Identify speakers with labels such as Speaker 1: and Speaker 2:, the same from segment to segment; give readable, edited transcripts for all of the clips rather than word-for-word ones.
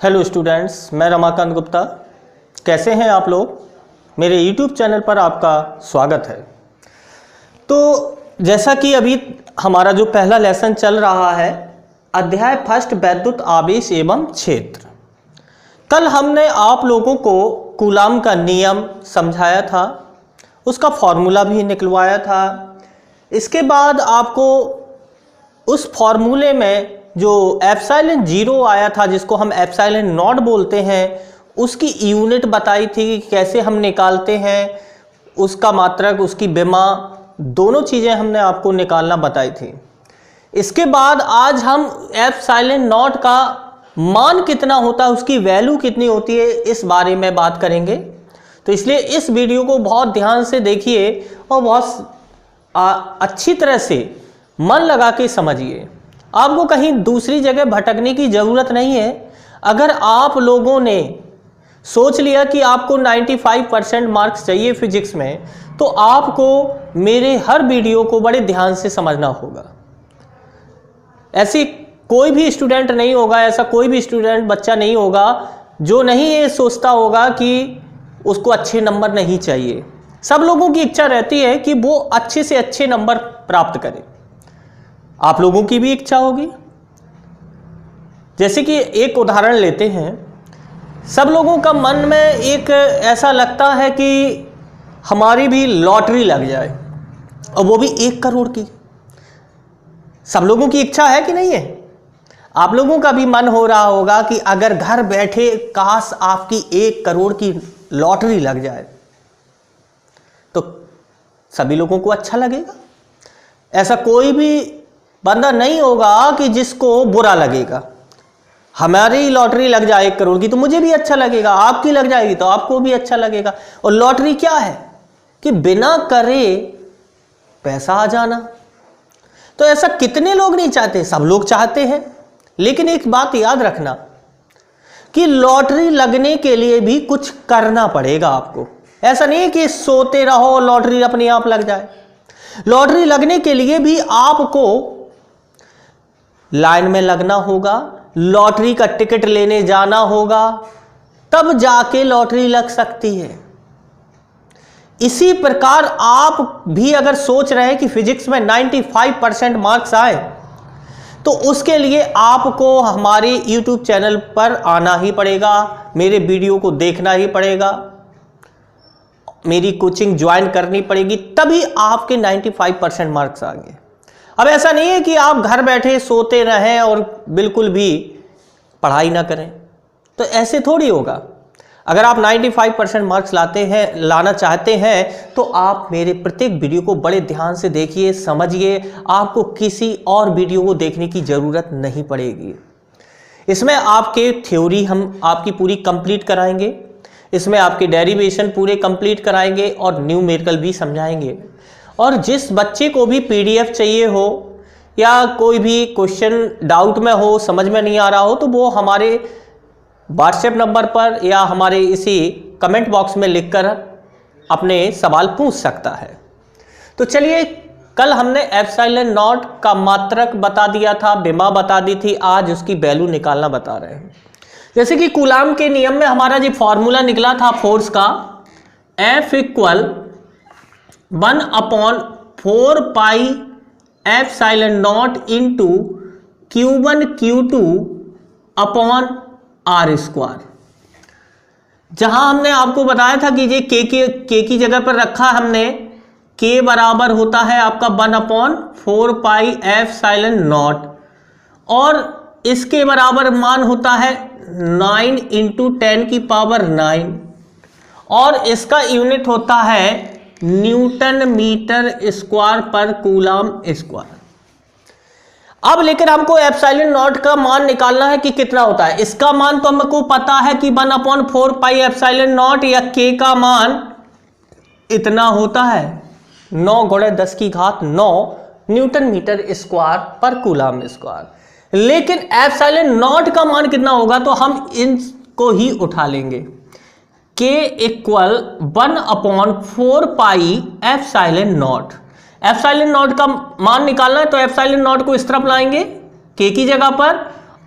Speaker 1: Hello students, मैं रमाकांत गुप्ता। कैसे हैं आप लोग? मेरे यूट्यूब चैनल पर आपका स्वागत है। तो जैसा कि अभी हमारा जो पहला लेसन चल रहा है, अध्याय फर्स्ट वैद्युत आवेश एवं क्षेत्र। कल हमने आप लोगों को कूलाम का नियम समझाया था, उसका फॉर्मूला भी निकलवाया था। इसके बाद आपको उस फॉर्मूले में जो एप्सिलॉन 0 आया था, जिसको हम एप्सिलॉन नॉट बोलते हैं, उसकी यूनिट बताई थी कि कैसे हम निकालते हैं, उसका मात्रक, उसकी विमा, दोनों चीज़ें हमने आपको निकालना बताई थी। इसके बाद आज हम एप्सिलॉन नॉट का मान कितना होता है, उसकी वैल्यू कितनी होती है, इस बारे में बात करेंगे। तो इसलिए इस वीडियो को बहुत ध्यान से देखिए और बहुत अच्छी तरह से मन लगा के समझिए। आपको कहीं दूसरी जगह भटकने की ज़रूरत नहीं है। अगर आप लोगों ने सोच लिया कि आपको 95% मार्क्स चाहिए फिजिक्स में, तो आपको मेरे हर वीडियो को बड़े ध्यान से समझना होगा। ऐसी कोई भी स्टूडेंट नहीं होगा, ऐसा कोई भी स्टूडेंट बच्चा नहीं होगा जो नहीं ये सोचता होगा कि उसको अच्छे नंबर नहीं चाहिए। सब लोगों की इच्छा रहती है कि वो अच्छे से अच्छे नंबर प्राप्त करें। आप लोगों की भी इच्छा होगी। जैसे कि एक उदाहरण लेते हैं, सब लोगों का मन में एक ऐसा लगता है कि हमारी भी लॉटरी लग जाए, और वो भी 1 करोड़ की। सब लोगों की इच्छा है कि नहीं है? आप लोगों का भी मन हो रहा होगा कि अगर घर बैठे काश आपकी 1 करोड़ की लॉटरी लग जाए, तो सभी लोगों को अच्छा लगेगा। ऐसा कोई भी बंदा नहीं होगा कि जिसको बुरा लगेगा। हमारी लॉटरी लग जाए 1 करोड़ की तो मुझे भी अच्छा लगेगा, आपकी लग जाएगी तो आपको भी अच्छा लगेगा। और लॉटरी क्या है कि बिना करे पैसा आ जाना। तो ऐसा कितने लोग नहीं चाहते? सब लोग चाहते हैं। लेकिन एक बात याद रखना कि लॉटरी लगने के लिए भी कुछ करना पड़ेगा आपको। ऐसा नहीं है कि सोते रहो लॉटरी अपने आप लग जाए। लॉटरी लगने के लिए भी आपको लाइन में लगना होगा, लॉटरी का टिकट लेने जाना होगा, तब जाके लॉटरी लग सकती है। इसी प्रकार आप भी अगर सोच रहे हैं कि फिजिक्स में 95% मार्क्स आए, तो उसके लिए आपको हमारे YouTube चैनल पर आना ही पड़ेगा, मेरे वीडियो को देखना ही पड़ेगा, मेरी कोचिंग ज्वाइन करनी पड़ेगी, तभी आपके 95% मार्क्स आएंगे। अब ऐसा नहीं है कि आप घर बैठे सोते रहें और बिल्कुल भी पढ़ाई ना करें, तो ऐसे थोड़ी होगा। अगर आप 95% मार्क्स लाना चाहते हैं, तो आप मेरे प्रत्येक वीडियो को बड़े ध्यान से देखिए, समझिए। आपको किसी और वीडियो को देखने की ज़रूरत नहीं पड़ेगी। इसमें आपके थ्योरी हम आपकी पूरी कंप्लीट कराएंगे, इसमें आपके डेरिवेशन पूरे कंप्लीट कराएंगे और न्यूमेरिकल भी समझाएंगे। और जिस बच्चे को भी PDF चाहिए हो या कोई भी क्वेश्चन डाउट में हो, समझ में नहीं आ रहा हो, तो वो हमारे व्हाट्सएप नंबर पर या हमारे इसी कमेंट बॉक्स में लिखकर अपने सवाल पूछ सकता है। तो चलिए, कल हमने एप्सिलॉन नॉट का मात्रक बता दिया था, विमा बता दी थी, आज उसकी वैल्यू निकालना बता रहे हैं। जैसे कि कूलाम के नियम में हमारा जो फॉर्मूला निकला था फोर्स का, F = 1/4 pi epsilon not into Q1 Q2 upon R²। जहां हमने आपको बताया था कि ये K की जगह पर रखा हमने, K बराबर होता है आपका 1/4 पाई एप्सिलॉन नॉट, और इसके बराबर मान होता है 9 × 10⁻⁹, और इसका यूनिट होता है न्यूटन मीटर स्क्वायर पर कूलाम स्क्वायर। अब लेकिन हमको एप्सिलॉन नॉट का मान निकालना है कि कितना होता है। इसका मान तो हमको पता है कि 1/4 पाई एप्सिलॉन नॉट, या K का मान इतना होता है 9 × 10⁹ न्यूटन मीटर स्क्वायर पर कूलाम स्क्वायर। लेकिन एप्सिलॉन नॉट का मान कितना होगा, तो हम इनको ही उठा लेंगे। K = 1/4 pi epsilon not. Epsilon not का मान निकालना है, तो एप्सिलॉन नॉट को इस तरफ लाएंगे K की जगह पर,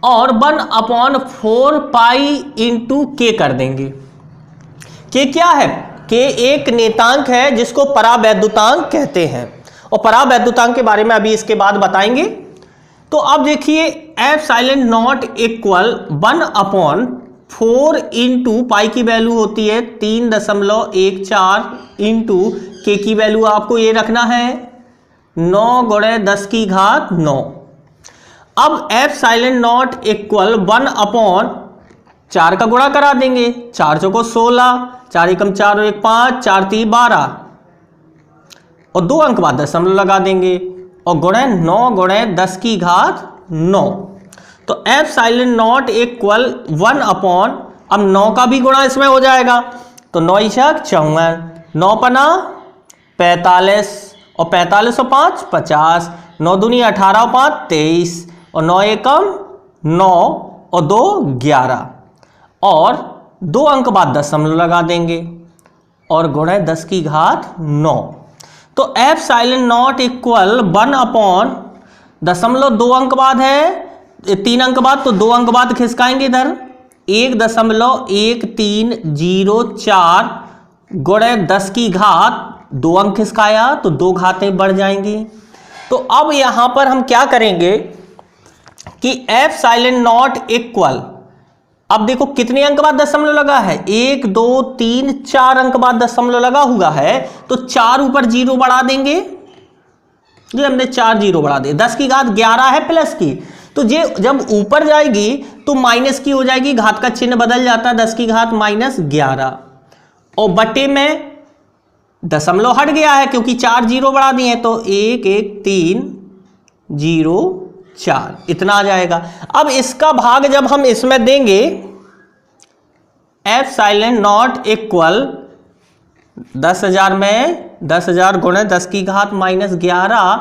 Speaker 1: और 1/4 पाई इंटू के कर देंगे। के क्या है? के एक नेतांक है जिसको परावैद्युतांक कहते हैं, और परावैद्युतांक के बारे में अभी इसके बाद बताएंगे। तो अब देखिए epsilon not equal 1/4 into pi की वैल्यू होती है 3.14 इंटू के की वैल्यू आपको ये रखना है 9 × 10⁻9। अब एप्सिलॉन नॉट इक्वल 1/4 का गुणा करा देंगे, 4 चौको 16, 4 एकम 4 और 1 5, 4 3 12 और 2 अंक बाद दशमलव लगा देंगे और गुणे 9 × 10⁻9। तो एप्सिलॉन नॉट इक्वल 1/, अब 9 का भी गुणा इसमें हो जाएगा तो 9 × 54, 9 पना 45 और 45 और 5 50, 9 दूनी 18 और 5 23 और 9 एकम 9 और 2 11 और 2 अंक बाद दशमलव लगा देंगे और गुणे 10⁻9। तो एप्सिलॉन नॉट इक्वल 1/, दशमलव 2 अंक बाद है, 3 अंक बाद, तो 2 अंक बाद खिसकाएंगे इधर 1.1304 गुणे 10⁻2 अंक खिसकाया तो 2 घातें बढ़ जाएंगी। तो अब यहां पर हम क्या करेंगे कि एप्सिलॉन नॉट इक्वल, अब देखो कितने अंक बाद दशमलव लगा है 1 2 3 4 अंक बाद दशमलव लगा हुआ है, तो 4 ऊपर 0 बढ़ा देंगे, ये हमने 4 0 बढ़ा दिए, 10⁻11 है प्लस की, तो ये जब ऊपर जाएगी तो माइनस की हो जाएगी, घात का चिन्ह बदल जाता है 10⁻11 और बटे में दशमलव हट गया है क्योंकि 4 0 बढ़ा दिए तो 1 1 3 0 4 इतना आ जाएगा। अब इसका भाग जब हम इसमें देंगे एप्सिलॉन नॉट इक्वल 10,000 में 10,000 गुणे 10⁻11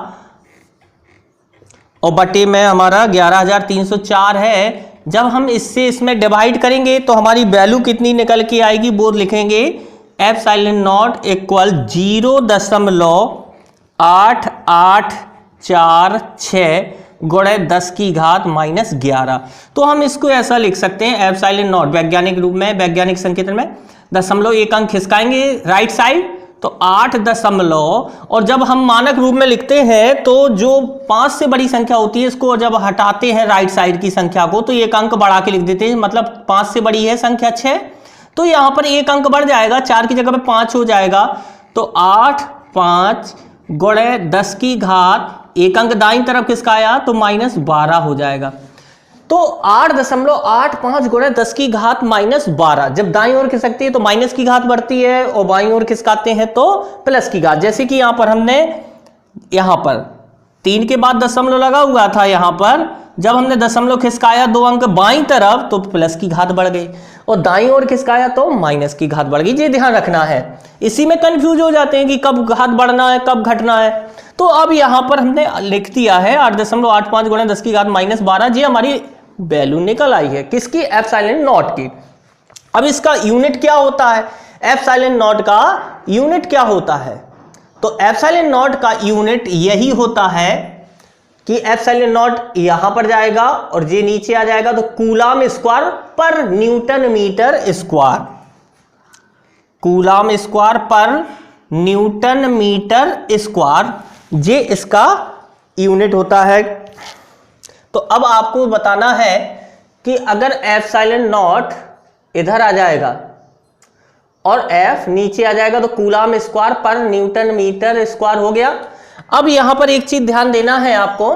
Speaker 1: और बटे में हमारा 11,304 है। जब हम इससे इसमें डिवाइड करेंगे तो हमारी वैल्यू कितनी निकल के आएगी वो लिखेंगे एप्सिलॉन नॉट इक्वल 0.8846 गुणे 10⁻11। तो हम इसको ऐसा लिख सकते हैं एप्सिलॉन नॉट वैज्ञानिक रूप में, वैज्ञानिक संकेतन में दशमलव 1 अंक खिसकाएंगे राइट साइड तो 8 दशमलव, और जब हम मानक रूप में लिखते हैं तो जो 5 से बड़ी संख्या होती है इसको जब हटाते हैं राइट साइड की संख्या को तो 1 अंक बढ़ा के लिख देते हैं, मतलब 5 से बड़ी है संख्या 6 तो यहां पर 1 अंक बढ़ जाएगा, 4 की जगह पे 5 हो जाएगा तो 8 5 गुणे 10⁻1 अंक दाईं तरफ किसका आया तो -12 हो जाएगा। तो 8.85 गुणे 10⁻12 जब दाईं ओर खिसकती है तो माइनस की घात बढ़ती है और बाईं ओर खिसकाते हैं तो प्लस की घात। जैसे कि यहां पर हमने यहां पर 3 के बाद दशमलव लगा हुआ था, यहां पर जब हमने दशमलव खिसकाया 2 अंक बाईं तरफ तो प्लस की घात बढ़ गई और दाईं ओर खिसकाया तो माइनस की घात बढ़ गई। ये ध्यान रखना है, इसी में कंफ्यूज हो जाते हैं कि कब घात बढ़ना है कब घटना है। तो अब यहां पर हमने लिख दिया है 8.85 गुणे 10⁻12 जी हमारी वैल्यू निकल आई है किसकी एप्सिलॉन नॉट की। अब इसका यूनिट क्या होता है, एप्सिलॉन नॉट का यूनिट क्या होता है, तो एप्सिलॉन नॉट का यूनिट यही होता है कि एप्सिलॉन नॉट यहां पर जाएगा और ये नीचे आ जाएगा तो कूलम स्क्वायर पर newton metre square, coulomb square पर न्यूटन मीटर स्क्वायर, ये इसका यूनिट होता है। तो अब आपको बताना है कि अगर एप्सिलॉन नॉट इधर आ जाएगा और एफ नीचे आ जाएगा तो कूलम स्क्वायर पर न्यूटन मीटर स्क्वायर हो गया। अब यहां पर एक चीज ध्यान देना है आपको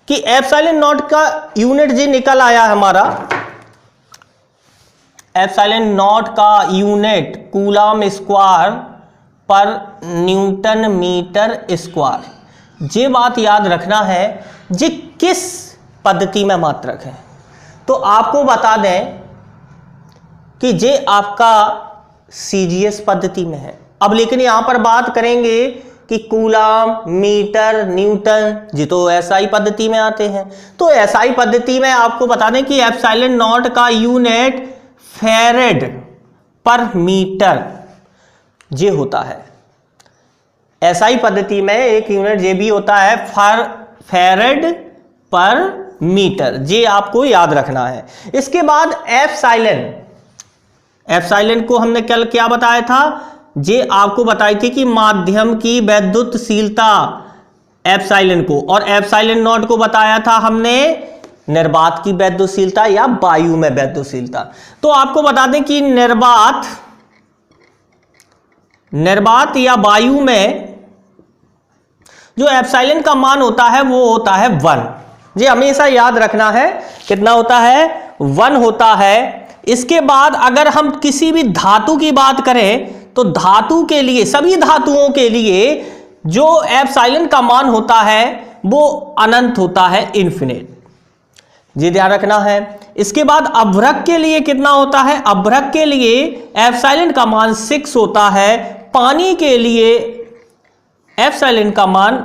Speaker 1: कि एप्सिलॉन नॉट का यूनिट जी निकल आया हमारा, एप्सिलॉन नॉट का यूनिट कूलम स्क्वायर पर न्यूटन मीटर स्क्वायर। ये बात याद रखना है जी किस पद्धति में मात्रक है। तो आपको बता दें कि ये आपका सीजीएस पद्धति में है। अब लेकिन यहां पर बात करेंगे कि कूलम मीटर न्यूटन जी तो एसआई पद्धति में आते हैं। तो एसआई पद्धति में आपको बता दें कि एप्सिलॉन नॉट का यूनिट फैरेड पर मीटर ये होता है। एसआई पद्धति में एक यूनिट ये भी होता है फैरेड पर मीटर, ये आपको याद रखना है। इसके बाद एप्सिलॉन को हमने कल क्या बताया था, ये आपको बताई थी कि माध्यम की वैद्युतशीलता एप्सिलॉन को, और एप्सिलॉन नॉट को बताया था हमने निर्वात की वैद्युतशीलता या वायु में वैद्युतशीलता। तो आपको बता दें कि निर्वात या वायु में जो एप्सिलॉन का मान होता है वो होता है 1। ये हमेशा याद रखना है, कितना होता है, 1 होता है। इसके बाद अगर हम किसी भी धातु की बात करें तो धातु के लिए, सभी धातुओं के लिए जो एप्सिलॉन का मान होता है वो अनंत होता है, इन्फिनिट, ये ध्यान रखना है। इसके बाद अभ्रक के लिए कितना होता है, अभ्रक के लिए एप्सिलॉन का मान 6 होता है। पानी के लिए एप्सिलॉन का मान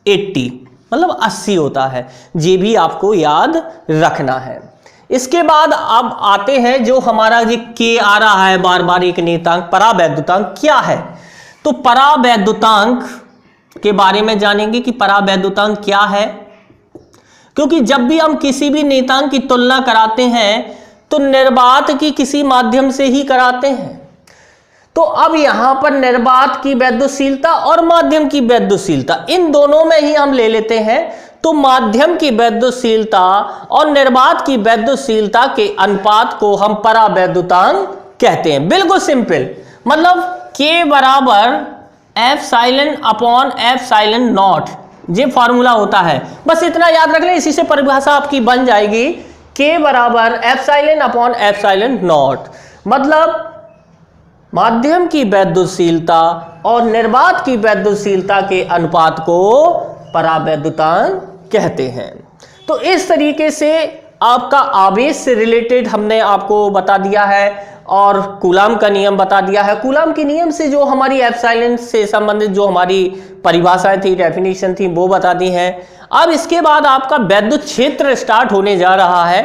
Speaker 1: 80 मतलब 80 होता है, ये भी आपको याद रखना है। इसके बाद अब आते हैं जो हमारा ये के आ रहा है बार बार एक नियतांक, परावैद्युतांक क्या है। तो परावैद्युतांक के बारे में जानेंगे कि परावैद्युतांक क्या है, क्योंकि जब भी हम किसी भी नियतांक की तुलना कराते हैं तो निर्वात की किसी माध्यम से ही कराते हैं। तो अब यहां पर निर्वात की वैद्युतशीलता और माध्यम की वैद्युतशीलता, इन दोनों में ही हम ले लेते हैं। तो माध्यम की वैद्युतशीलता और निर्वात की वैद्युतशीलता के अनुपात को हम परावैद्युतांक कहते हैं। बिल्कुल सिंपल, मतलब के बराबर एप्सिलॉन अपॉन एप्सिलॉन नॉट, ये फॉर्मूला होता है। बस इतना याद रख लें, इसी से परिभाषा आपकी बन जाएगी, के बराबर एप्सिलॉन अपॉन एप्सिलॉन नॉट। मतलब माध्यम की वैद्युतशीलता और निर्वात की वैद्युतशीलता के अनुपात को परावैद्युतांक कहते हैं। तो इस तरीके से आपका आवेश से रिलेटेड हमने आपको बता दिया है और कूलाम का नियम बता दिया है। कूलाम के नियम से जो हमारी एप्सिलॉन से संबंधित जो हमारी परिभाषाएं थी, डेफिनेशन थी, वो बता दी हैं। अब इसके बाद आपका वैद्युत क्षेत्र स्टार्ट होने जा रहा है,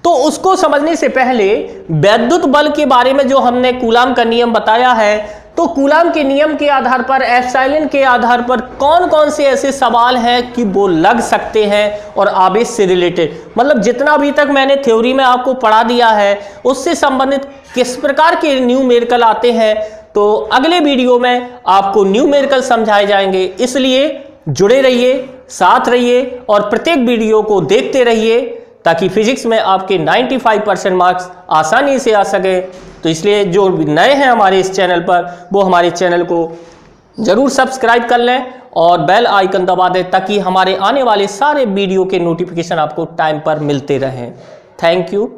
Speaker 1: तो उसको समझने से पहले वैद्युत बल के बारे में जो हमने कूलाम का नियम बताया है, तो कूलाम के नियम के आधार पर, एप्सिलॉन के आधार पर कौन कौन से ऐसे सवाल हैं कि वो लग सकते हैं और आवेश से रिलेटेड, मतलब जितना अभी तक मैंने थ्योरी में आपको पढ़ा दिया है उससे संबंधित किस प्रकार के न्यूमेरिकल आते हैं, तो अगले वीडियो में आपको न्यूमेरिकल समझाए जाएंगे। इसलिए जुड़े रहिए, साथ रहिए और प्रत्येक वीडियो को देखते रहिए ताकि फिजिक्स में आपके 95% मार्क्स आसानी से आ सके। तो इसलिए जो नए हैं हमारे इस चैनल पर, वो हमारे चैनल को जरूर सब्सक्राइब कर लें और बेल आइकन दबा दें ताकि हमारे आने वाले सारे वीडियो के नोटिफिकेशन आपको टाइम पर मिलते रहें। Thank you.